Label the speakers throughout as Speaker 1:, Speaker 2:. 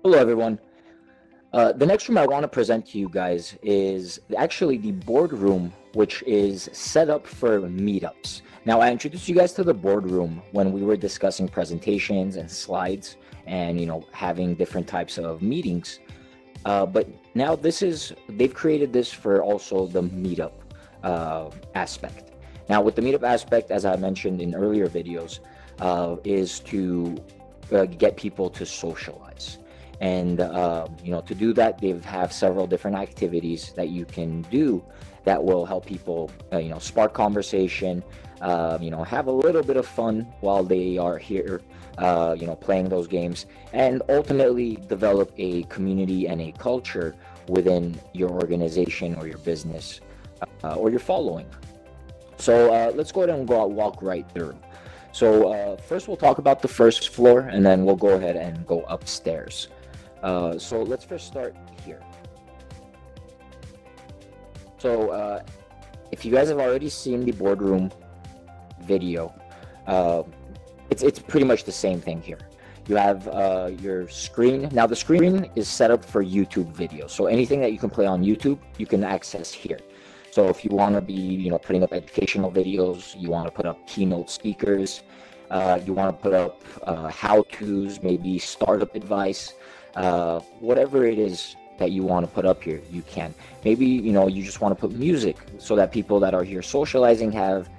Speaker 1: Hello, everyone. The next room I want to present to you guys is actually the boardroom, which is set up for meetups. Now, I introduced you guys to the boardroom when we were discussing presentations and slides and, having different types of meetings. But now they've created this for also the meetup aspect. Now, with the meetup aspect, as I mentioned in earlier videos, is to get people to socialize. And to do that, they have several different activities that you can do that will help people spark conversation, have a little bit of fun while they are here playing those games, and ultimately develop a community and a culture within your organization or your business or your following. So let's go ahead and walk right through. So first we'll talk about the first floor, and then we'll go ahead and go upstairs. So let's first start here. So if you guys have already seen the boardroom video, it's pretty much the same thing here. You have your screen. Now the screen is set up for YouTube videos. So anything that you can play on YouTube, you can access here. So if you want to be, putting up educational videos, you want to put up keynote speakers, you want to put up how-tos, maybe startup advice, whatever it is that you want to put up here, you can. Maybe, you just want to put music so that people that are here socializing have,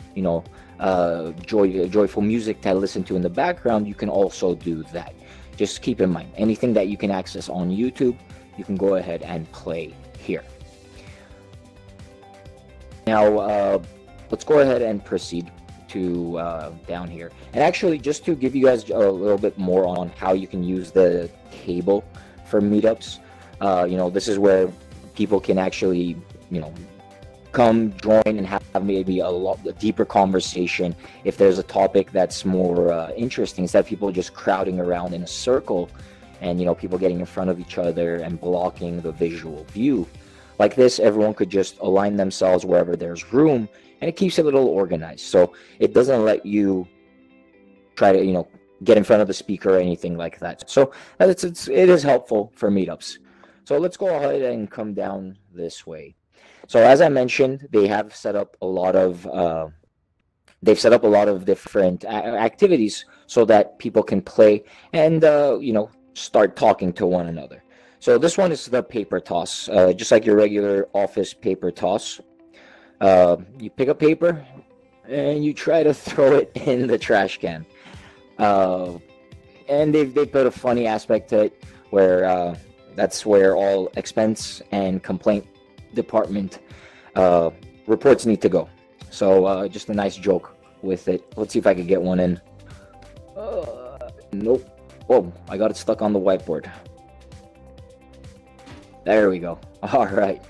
Speaker 1: joyful music to listen to in the background. You can also do that. Just keep in mind, anything that you can access on YouTube, you can go ahead and play here. Now, let's go ahead and proceed to down here. And actually, just to give you guys a little bit more on how you can use the table for meetups, this is where people can actually, come join and have maybe a deeper conversation if there's a topic that's more interesting, instead of people just crowding around in a circle and, people getting in front of each other and blocking the visual view. Like this, everyone could just align themselves wherever there's room, and it keeps it a little organized. So it doesn't let you try to, get in front of the speaker or anything like that. So it is helpful for meetups. So let's go ahead and come down this way. So as I mentioned, they have set up a lot of different activities so that people can play and start talking to one another. So this one is the paper toss, just like your regular office paper toss. You pick up paper and you try to throw it in the trash can. And they put a funny aspect to it where that's where all expense and complaint department reports need to go. So just a nice joke with it. Let's see if I could get one in. Nope. Oh, I got it stuck on the whiteboard. There we go. All right.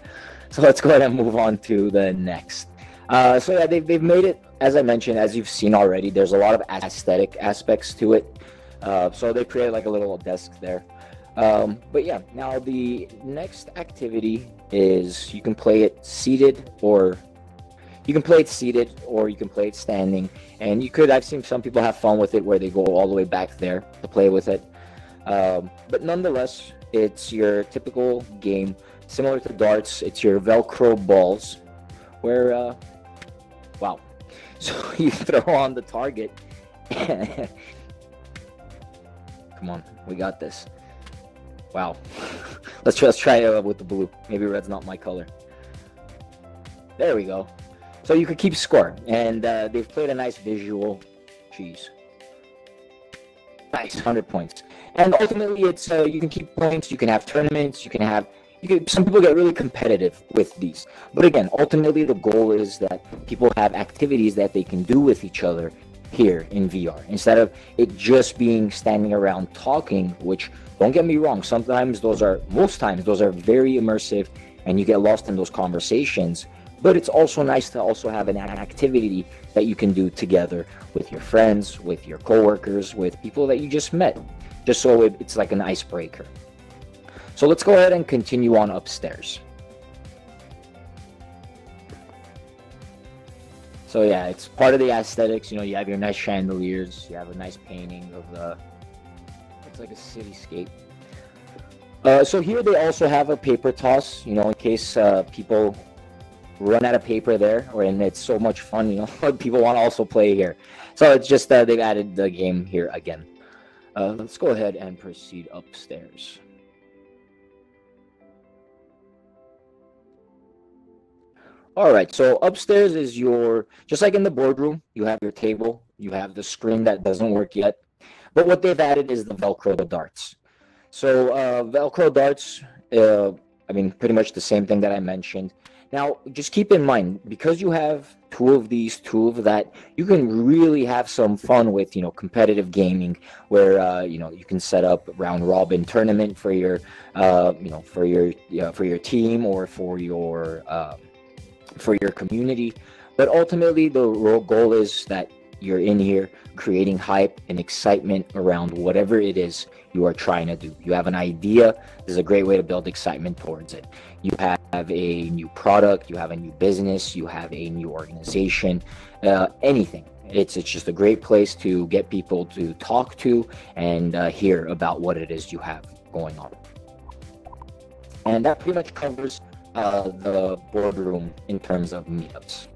Speaker 1: So let's go ahead and move on to the next. So yeah, they've made it, as I mentioned, as you've seen already, there's a lot of aesthetic aspects to it. So they created like a little desk there. But yeah, now the next activity is you can play it seated, or you can play it standing. And I've seen some people have fun with it where they go all the way back there to play with it. But nonetheless, it's your typical game, similar to darts. It's your Velcro balls, where, wow. So you throw on the target. Come on, we got this. Wow. Let's try it with the blue. Maybe red's not my color. There we go. So you could keep score, and they've played a nice visual. Jeez. Nice, 100 points. And ultimately, it's you can keep points. You can have tournaments. Some people get really competitive with these. But again, ultimately, the goal is that people have activities that they can do with each other here in VR, instead of it just being standing around talking, which, don't get me wrong, most times those are very immersive and you get lost in those conversations. But it's also nice to also have an activity that you can do together with your friends, with your coworkers, with people that you just met, just so it's like an icebreaker. So let's go ahead and continue on upstairs. So yeah, it's part of the aesthetics. You have your nice chandeliers. You have a nice painting of it's like a cityscape. So here they also have a paper toss, in case people run out of paper there, and it's so much fun, people want to also play here. So it's just they've added the game here again. Let's go ahead and proceed upstairs. All right, so upstairs is just like in the boardroom, you have your table, you have the screen that doesn't work yet, but what they've added is the Velcro darts. So Velcro darts, I mean, pretty much the same thing that I mentioned. Now, just keep in mind, because you have two of that, you can really have some fun with, competitive gaming, where you can set up round robin tournament for your, for your team or for your community. But ultimately, the real goal is that you're in here creating hype and excitement around whatever it is you are trying to do. You have an idea, this is a great way to build excitement towards it. You have a new product, you have a new business, you have a new organization, anything. It's just a great place to get people to talk to and hear about what it is you have going on. And that pretty much covers the boardroom in terms of meetups.